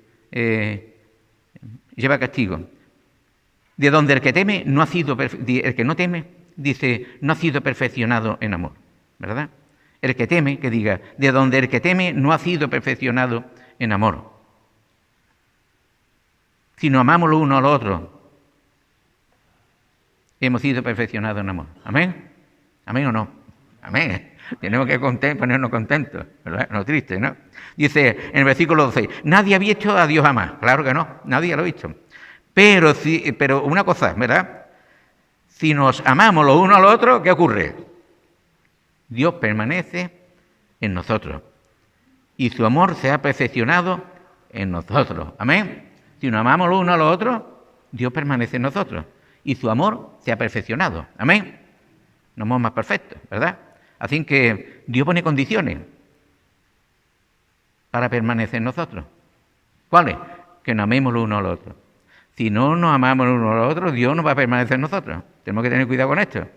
lleva castigo. De donde el que teme no ha sido, el que no teme, dice, no ha sido perfeccionado en amor, ¿verdad? El que teme, que diga, de donde el que teme no ha sido perfeccionado en amor. Si nos amamos los unos a los otros, hemos sido perfeccionados en amor. ¿Amén? ¿Amén o no? Amén. Tenemos que ponernos contentos, ¿verdad? No tristes, ¿no? Dice en el versículo 12, nadie ha visto a Dios jamás. Claro que no, nadie lo ha visto. Pero una cosa, ¿verdad? Si nos amamos los unos a los otros, ¿qué ocurre? Dios permanece en nosotros y su amor se ha perfeccionado en nosotros. Amén. Si nos amamos los unos a los otros, Dios permanece en nosotros y su amor se ha perfeccionado. Amén. No somos más perfectos, ¿verdad? Así que Dios pone condiciones para permanecer en nosotros. ¿Cuáles? Que nos amemos los unos a los otros. Si no nos amamos los unos a los otros, Dios no va a permanecer en nosotros. Tenemos que tener cuidado con esto.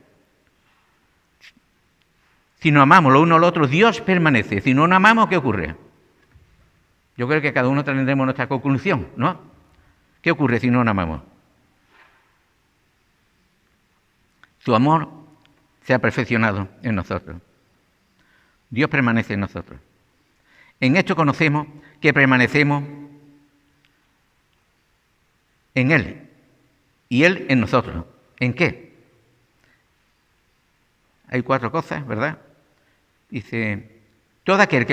Si nos amamos los unos a los otros, Dios permanece. Si no nos amamos, ¿qué ocurre? Yo creo que cada uno tendremos nuestra conclusión, ¿no? ¿Qué ocurre si no nos amamos? Su amor se ha perfeccionado en nosotros. Dios permanece en nosotros. En esto conocemos que permanecemos en Él y Él en nosotros. ¿En qué? Hay 4 cosas, ¿verdad? Dice, todo aquel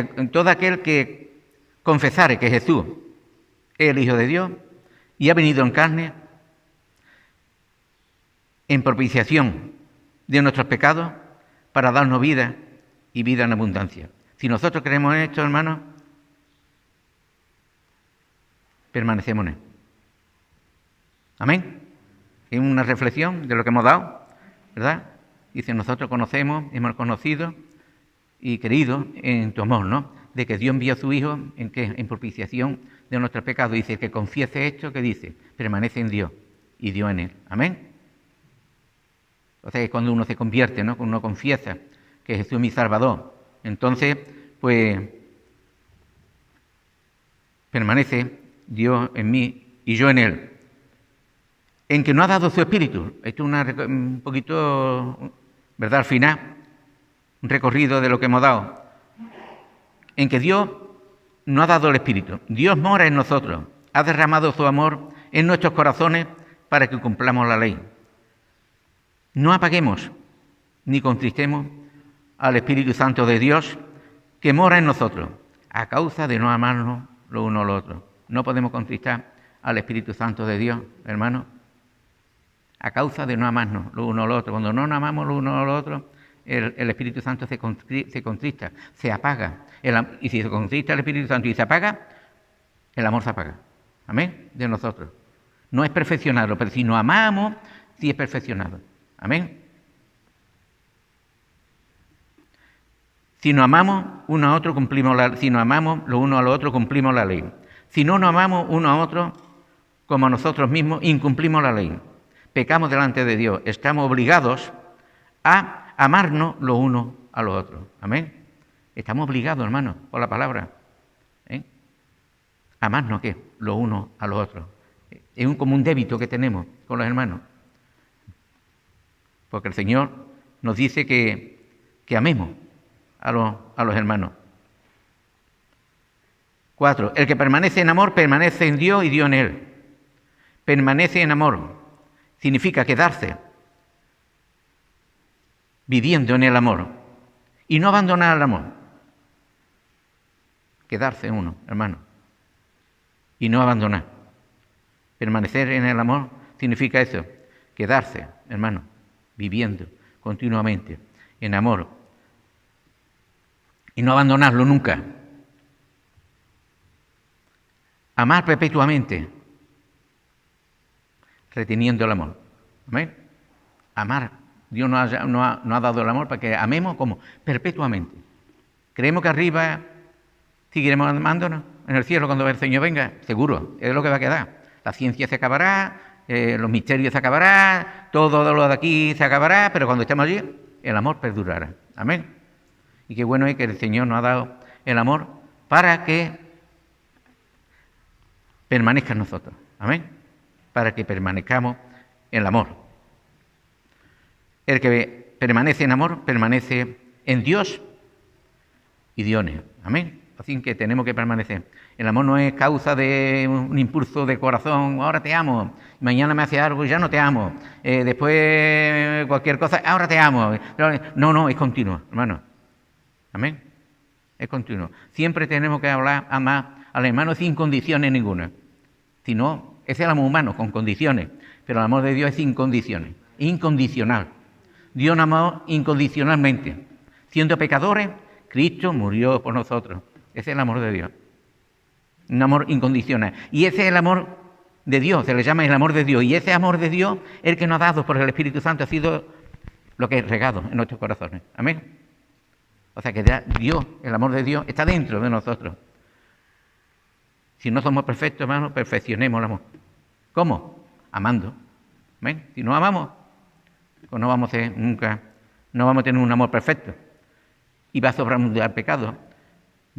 que confesare que Jesús es el Hijo de Dios y ha venido en carne en propiciación de nuestros pecados para darnos vida y vida en abundancia. Si nosotros creemos en esto, hermanos, permanecemos en Él. Amén. Es una reflexión de lo que hemos dado, ¿verdad? Dice, nosotros conocemos, hemos conocido y creído en tu amor, ¿no? De que Dios envió a su Hijo, ¿en qué? En propiciación de nuestros pecados. Dice, que confiese esto, que dice, permanece en Dios y Dios en Él. Amén. O sea, que cuando uno se convierte, ¿no? Cuando uno confiesa que Jesús es mi Salvador, entonces, pues, permanece Dios en mí y yo en Él. En que no ha dado su Espíritu. Esto es un poquito, ¿verdad? Al final, un recorrido de lo que hemos dado. En que Dios no ha dado el Espíritu. Dios mora en nosotros. Ha derramado su amor en nuestros corazones para que cumplamos la ley. No apaguemos ni contristemos al Espíritu Santo de Dios que mora en nosotros, a causa de no amarnos los unos a los otros. No podemos contristar al Espíritu Santo de Dios, hermanos, a causa de no amarnos los unos a los otros. Cuando no nos amamos los unos a los otros, el Espíritu Santo se contrista, se apaga. Y si se contrista el Espíritu Santo y se apaga, el amor se apaga. Amén, de nosotros. No es perfeccionado, pero si nos amamos, sí es perfeccionado. Amén. Si nos amamos uno a otro, si nos amamos los unos a los otros, cumplimos la ley. Si no nos amamos uno a otro, como a nosotros mismos, incumplimos la ley. Pecamos delante de Dios. Estamos obligados a amarnos los unos a los otros. Amén. Estamos obligados, hermanos, por la palabra. Amarnos, ¿qué? Los unos a los otros. Es como un débito que tenemos con los hermanos. Porque el Señor nos dice que amemos a los hermanos. 4. El que permanece en amor, permanece en Dios y Dios en él. Permanece en amor. Significa quedarse viviendo en el amor y no abandonar el amor. Quedarse uno, hermano, y no abandonar. Permanecer en el amor significa eso, quedarse, hermano, viviendo continuamente en amor y no abandonarlo nunca. Amar perpetuamente, reteniendo el amor. ¿Amén? Amar. Dios nos ha dado el amor para que amemos como perpetuamente. ¿Creemos que arriba seguiremos amándonos? en el cielo cuando el Señor venga, seguro, es lo que va a quedar. La ciencia se acabará, los misterios se acabarán, todo lo de aquí se acabará, pero cuando estemos allí, el amor perdurará. Amén. Y qué bueno es que el Señor nos ha dado el amor para que permanezca en nosotros. Amén. Para que permanezcamos en el amor. El que permanece en amor, permanece en Dios y Dios en él. Amén. Así que tenemos que permanecer. El amor no es causa de un impulso de corazón, ahora te amo, mañana me hace algo y ya no te amo, después cualquier cosa, ahora te amo. No, es continuo, hermano. Amén. Es continuo. Siempre tenemos que amar al hermano sin condiciones ninguna. Si no, ese es el amor humano, con condiciones. Pero el amor de Dios es sin condiciones, incondicional. Dios nos amó incondicionalmente. Siendo pecadores, Cristo murió por nosotros. Ese es el amor de Dios. Un amor incondicional. Y ese es el amor de Dios, se le llama el amor de Dios. Y ese amor de Dios, el que nos ha dado por el Espíritu Santo, ha sido lo que es regado en nuestros corazones. Amén. O sea que Dios, el amor de Dios, está dentro de nosotros. Si no somos perfectos, hermanos, perfeccionemos el amor. ¿Cómo? Amando. ¿Amén? Si no amamos, pues no vamos a ser nunca, no vamos a tener un amor perfecto. Y va a sobreabundar el pecado,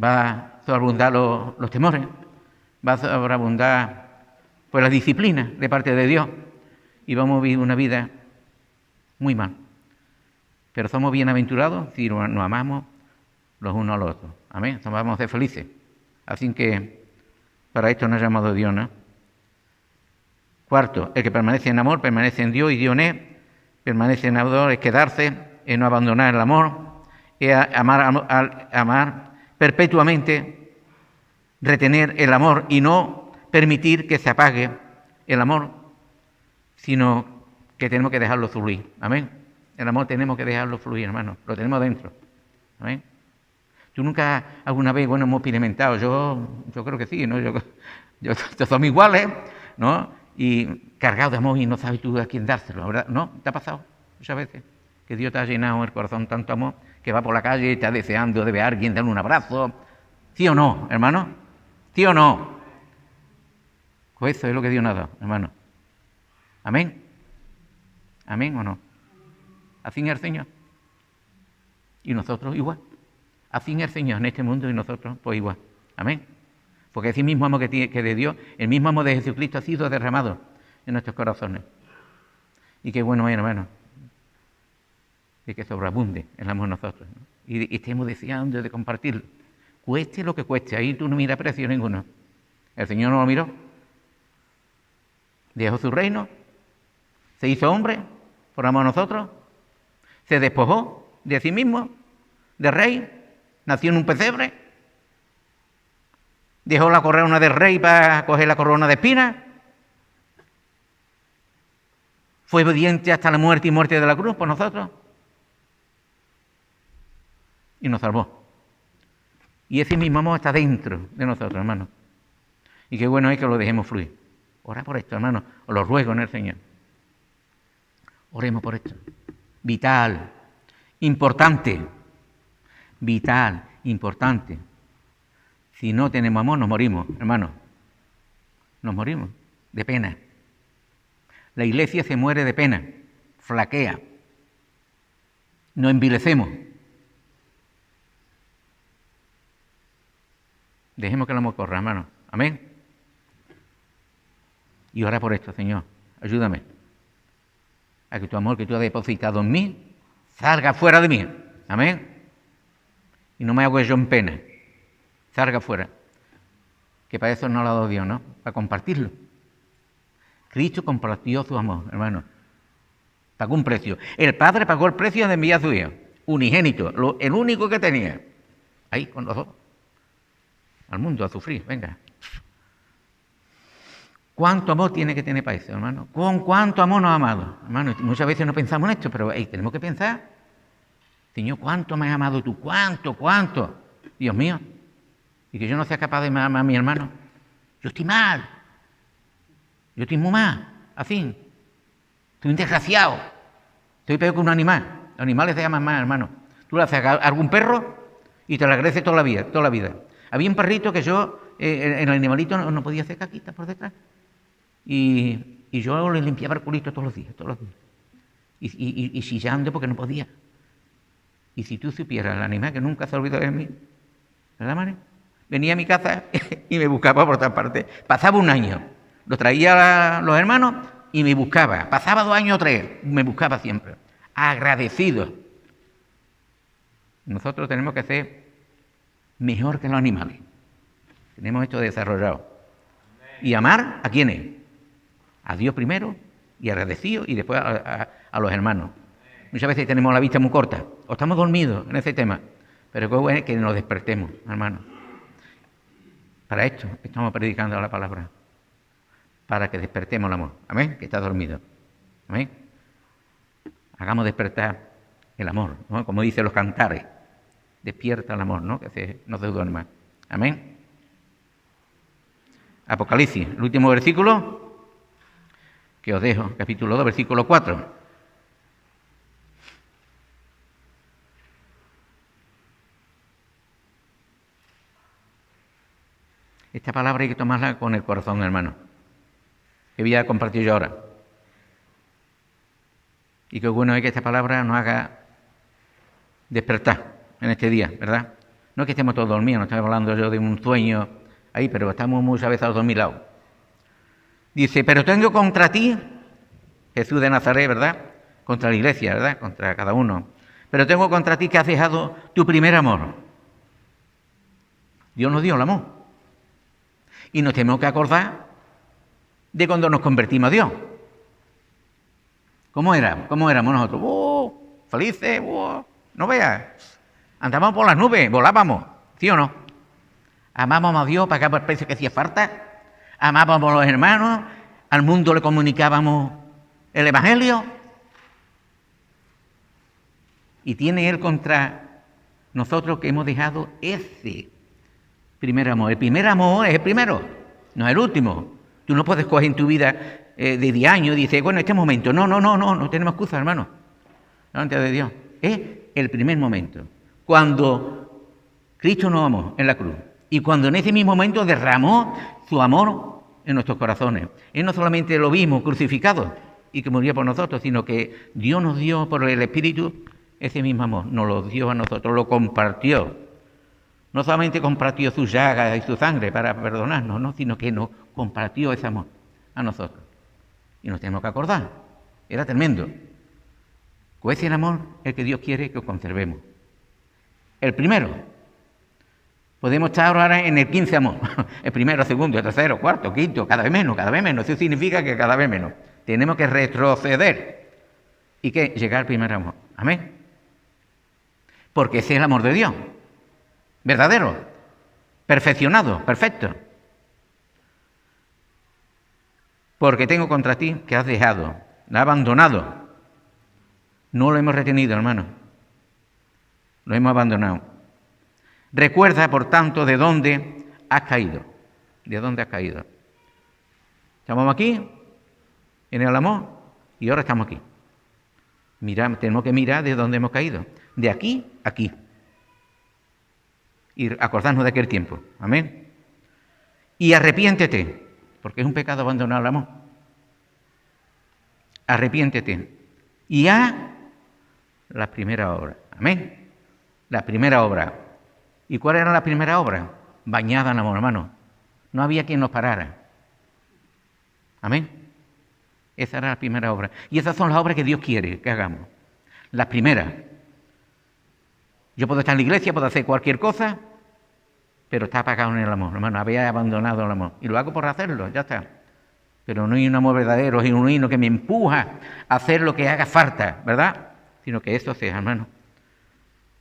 va a sobreabundar los temores, va a sobreabundar pues la disciplina de parte de Dios y vamos a vivir una vida muy mal. Pero somos bienaventurados si nos amamos los unos a los otros. Amén. Vamos a ser felices. Así que para esto nos ha llamado Dios, ¿no? Cuarto, el que permanece en amor, permanece en Dios y Dios en él. Permanece en amor es quedarse, es no abandonar el amor, es amar perpetuamente, retener el amor y no permitir que se apague el amor, sino que tenemos que dejarlo fluir. Amén. El amor tenemos que dejarlo fluir, hermano. Lo tenemos dentro. Amén. Tú nunca alguna vez, bueno, hemos experimentado, yo creo que sí, ¿no? Yo somos iguales, ¿no? Y cargados de amor y no sabes tú a quién dárselo, ¿verdad? ¿No? ¿Te ha pasado muchas veces? Que Dios te ha llenado el corazón tanto amor que va por la calle y está deseando de ver a alguien, darle un abrazo. ¿Sí o no, hermano? ¿Sí o no? Pues eso es lo que Dios nos ha dado, hermano. ¿Amén? ¿Amén o no? Así es el Señor. Y nosotros igual. Así es el Señor en este mundo y nosotros pues igual. Amén. Porque ese mismo amor que de Dios, el mismo amor de Jesucristo ha sido derramado en nuestros corazones. Y qué bueno es, hermano, que sobreabunde el amor en nosotros, ¿no? Y estemos deseando de compartirlo. Cueste lo que cueste, ahí tú no miras precio ninguno. El Señor no lo miró. Dejó su reino, se hizo hombre por amor a nosotros, se despojó de sí mismo, de rey, nació en un pesebre, dejó la corona de rey para coger la corona de espinas, fue obediente hasta la muerte y muerte de la cruz por nosotros y nos salvó. Y ese mismo amor está dentro de nosotros, hermano. Y qué bueno es que lo dejemos fluir. Ora por esto, hermano, os lo ruego en el Señor. Oremos por esto. Vital, importante. Vital, importante. Si no tenemos amor, nos morimos, hermano. Nos morimos de pena. La iglesia se muere de pena, flaquea. Nos envilecemos. Dejemos que el amor corra, hermano. Amén. Y ora por esto, Señor. Ayúdame a que tu amor que tú has depositado en mí salga fuera de mí. Amén. Y no me hago yo en pena. Salga fuera. Que para eso no lo ha dado Dios, ¿no? Para compartirlo. Cristo compartió su amor, hermano. Pagó un precio. El Padre pagó el precio de enviar a su Hijo. Unigénito. El único que tenía. Ahí, con los dos. Al mundo a sufrir. Venga. ¿Cuánto amor tiene que tener para eso, hermano? ¿Con cuánto amor nos ha amado? Hermano, muchas veces no pensamos en esto, pero tenemos que pensar. Señor, ¿cuánto me has amado tú? ¿Cuánto? Dios mío. Y que yo no sea capaz de amar a mi hermano. Yo estoy mal. Yo estoy muy mal. Así. Estoy un desgraciado. Estoy peor que un animal. Los animales se aman más, hermano. Tú le haces a algún perro y te lo agradeces toda la vida. Había un perrito que yo el animalito no podía hacer caquita por detrás. Y yo le limpiaba el culito todos los días. Y chillando porque no podía. Y si tú supieras el animal que nunca se olvidó de mí, ¿verdad, María? Venía a mi casa y me buscaba por todas partes. Pasaba un año, lo traía a los hermanos y me buscaba. Pasaba 2 años o 3, me buscaba siempre. Agradecido. Nosotros tenemos que ser mejor que los animales. Tenemos esto desarrollado. ¿Y amar a quiénes? A Dios primero y agradecido y después a los hermanos. Muchas veces tenemos la vista muy corta o estamos dormidos en ese tema, pero qué bueno que nos despertemos, hermanos. Para esto estamos predicando la palabra, para que despertemos el amor. Amén, que está dormido. Amén. Hagamos despertar el amor, ¿no? Como dicen los cantares, despierta el amor, ¿no? Que no se duerma. Amén. Apocalipsis, el último versículo que os dejo, capítulo 2, versículo 4. Esta palabra hay que tomarla con el corazón, hermano, que voy a compartir yo ahora. Y qué bueno es que esta palabra nos haga despertar en este día, ¿verdad? No es que estemos todos dormidos, no estoy hablando yo de un sueño ahí, pero estamos muchas veces a los dormilados. Dice, pero tengo contra ti, Jesús de Nazaret, ¿verdad? Contra la iglesia, ¿verdad? Contra cada uno. Pero tengo contra ti que has dejado tu primer amor. Dios nos dio el amor. Y nos tenemos que acordar de cuando nos convertimos a Dios. ¿Cómo éramos nosotros? Felices, no veas. Andábamos por las nubes, volábamos, ¿sí o no? Amábamos a Dios, pagábamos el precio que hacía falta. Amábamos a los hermanos, al mundo le comunicábamos el Evangelio. Y tiene Él contra nosotros que hemos dejado ese primer amor. El primer amor es el primero, no es el último. Tú no puedes coger en tu vida de 10 años y dices, bueno, este momento. No tenemos excusa, hermano. Delante de Dios. Es el primer momento. Cuando Cristo nos amó en la cruz y cuando en ese mismo momento derramó su amor en nuestros corazones. Él no solamente lo vimos crucificado y que murió por nosotros, sino que Dios nos dio por el Espíritu ese mismo amor. Nos lo dio a nosotros, lo compartió. No solamente compartió sus llagas y su sangre para perdonarnos, ¿no? Sino que nos compartió ese amor a nosotros. Y nos tenemos que acordar. Era tremendo. Pues ese es el amor el que Dios quiere que conservemos. El primero. Podemos estar ahora en el 15 amor. El primero, segundo, el tercero, cuarto, quinto, cada vez menos. Eso significa que cada vez menos. Tenemos que retroceder. ¿Y qué? Llegar al primer amor. Amén. Porque ese es el amor de Dios. Verdadero, perfeccionado, perfecto. Porque tengo contra ti que has dejado, la has abandonado. No lo hemos retenido, hermano. Lo hemos abandonado. Recuerda, por tanto, de dónde has caído. ¿De dónde has caído? Estamos aquí, en el amor, y ahora estamos aquí. Tenemos que mirar de dónde hemos caído. De aquí a aquí. Y acordarnos de aquel tiempo. Amén. Y arrepiéntete, porque es un pecado abandonar el amor. Arrepiéntete. Y haz la primera obra. Amén. La primera obra. ¿Y cuál era la primera obra? Bañada en amor, hermano. No había quien nos parara. Amén. Esa era la primera obra. Y esas son las obras que Dios quiere que hagamos. Las primeras. Yo puedo estar en la iglesia, puedo hacer cualquier cosa, pero está apagado en el amor, hermano. Había abandonado el amor. Y lo hago por hacerlo, ya está. Pero no hay un amor verdadero, es un himno que me empuja a hacer lo que haga falta, ¿verdad? Sino que eso sea, hermano.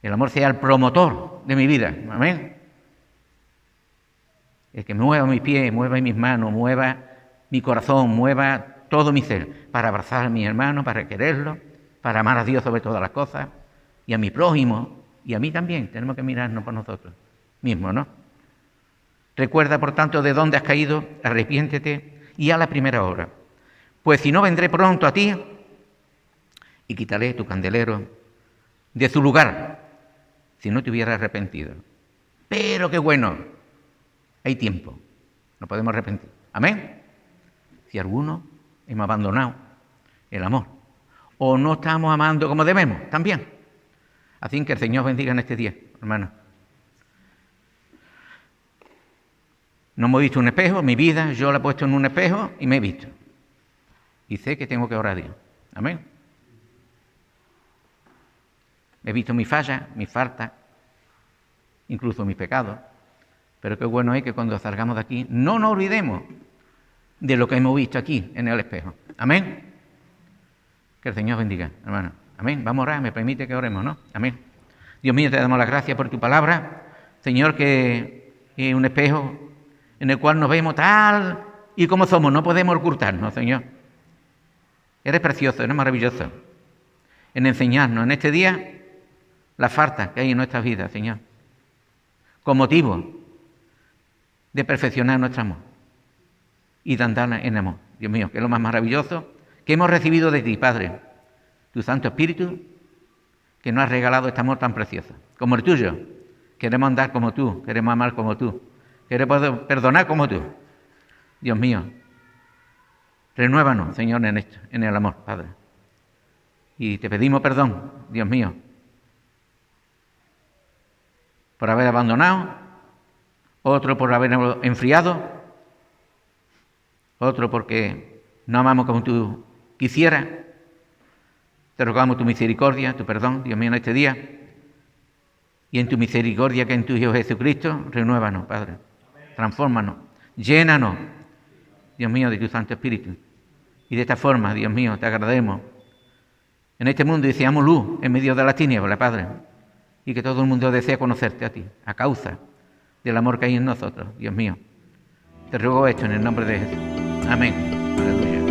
El amor sea el promotor de mi vida. Amén. El que mueva mis pies, mueva mis manos, mueva mi corazón, mueva todo mi ser para abrazar a mi hermano, para quererlo, para amar a Dios sobre todas las cosas y a mi prójimo. Y a mí también, tenemos que mirarnos por nosotros mismos, ¿no? Recuerda, por tanto, de dónde has caído, arrepiéntete y haz la primera obra. Pues si no, vendré pronto a ti y quitaré tu candelero de su lugar, si no te hubieras arrepentido. Pero qué bueno, Hay tiempo, nos podemos arrepentir. Amén. Si algunos hemos abandonado el amor o no estamos amando como debemos, también. Así que el Señor bendiga en este día, hermanos. No hemos visto un espejo, mi vida yo la he puesto en un espejo y me he visto. Y sé que tengo que orar a Dios. Amén. He visto mis fallas, mis faltas, incluso mis pecados. Pero qué bueno es que cuando salgamos de aquí no nos olvidemos de lo que hemos visto aquí en el espejo. Amén. Que el Señor bendiga, hermano. Amén. Vamos a orar, me permite que oremos, ¿no? Amén. Dios mío, te damos las gracias por tu palabra. Señor, que es un espejo en el cual nos vemos tal y como somos. No podemos ocultarnos, Señor. Eres precioso, eres maravilloso en enseñarnos en este día las faltas que hay en nuestras vidas, Señor, con motivo de perfeccionar nuestro amor y de andar en amor. Dios mío, que es lo más maravilloso que hemos recibido de ti, Padre, tu Santo Espíritu, que nos has regalado este amor tan precioso, como el tuyo. Queremos andar como tú, queremos amar como tú, queremos perdonar como tú. Dios mío, renuévanos, Señor, en esto, en el amor, Padre. Y te pedimos perdón, Dios mío, por haber abandonado, otro por haber enfriado, otro porque no amamos como tú quisieras. Te rogamos tu misericordia, tu perdón, Dios mío, en este día. Y en tu misericordia, que en tu Hijo Jesucristo, renuévanos, Padre. Transfórmanos, llénanos, Dios mío, de tu Santo Espíritu. Y de esta forma, Dios mío, te agradecemos. En este mundo deseamos luz en medio de las tinieblas, Padre. Y que todo el mundo desea conocerte a ti, a causa del amor que hay en nosotros, Dios mío. Te ruego esto en el nombre de Jesús. Amén. Aleluya.